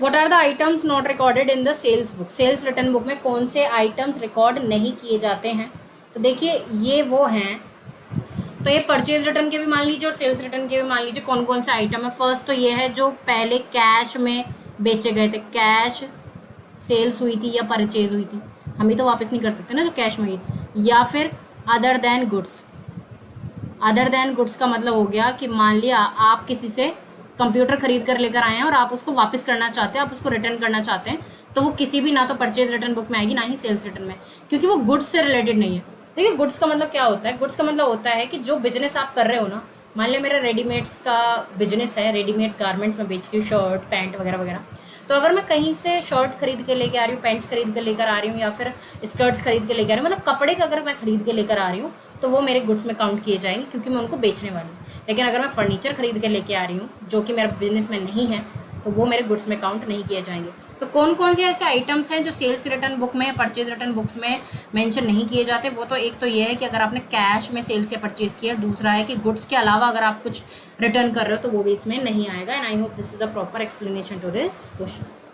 What are the items not recorded in the sales book, sales return book में कौन से items record नहीं किए जाते हैं। तो देखिए ये वो हैं, तो ये परचेज रिटर्न के भी मान लीजिए और सेल्स रिटर्न के भी मान लीजिए कौन कौन से आइटम है। फर्स्ट तो ये है जो पहले कैश में बेचे गए थे, कैश सेल्स हुई थी या परचेज हुई थी, हम ही तो वापस नहीं कर सकते ना जो कैश में हुई। या फिर other than goods, other than goods का मतलब हो गया कि मान लिया आप किसी से कंप्यूटर खरीद कर लेकर आए हैं और आप उसको वापस करना चाहते हैं, आप उसको रिटर्न करना चाहते हैं, तो वो किसी भी ना तो परचेज रिटर्न बुक में आएगी ना ही सेल्स रिटर्न में, क्योंकि वो गुड्स से रिलेटेड नहीं है। देखिए गुड्स का मतलब क्या होता है, गुड्स का मतलब होता है कि जो बिजनेस आप कर रहे हो ना, मान लिया मेरा रेडीमेड्स का बिजनेस है, रेडीमेड्स गारमेंट्स में बेचती हूँ, शर्ट पैंट वगैरह वगैरह। तो अगर मैं कहीं से शर्ट खरीद के लेके आ रही हूँ, पैंट्स खरीद के लेकर आ रही हूँ, या फिर स्कर्ट्स खरीद के लेकर आ रही हूँ, मतलब कपड़े का अगर मैं खरीद के लेकर आ रही हूँ, तो वो मेरे गुड्स में काउंट किए जाएंगे क्योंकि मैं उनको बेचने वाली हूँ। लेकिन अगर मैं फर्नीचर खरीद के लेके आ रही हूँ जो कि मेरा बिजनेस में नहीं है, तो वो मेरे गुड्स में काउंट नहीं किए जाएंगे। तो कौन कौन से ऐसे आइटम्स हैं जो सेल्स रिटर्न बुक में या परचेज रिटर्न बुक्स में मेंशन नहीं किए जाते, वो तो एक तो ये है कि अगर आपने कैश में सेल्स या परचेज किया, दूसरा है कि गुड्स के अलावा अगर आप कुछ रिटर्न कर रहे हो तो वो भी इसमें नहीं आएगा। And I hope this is the proper explanation to this question.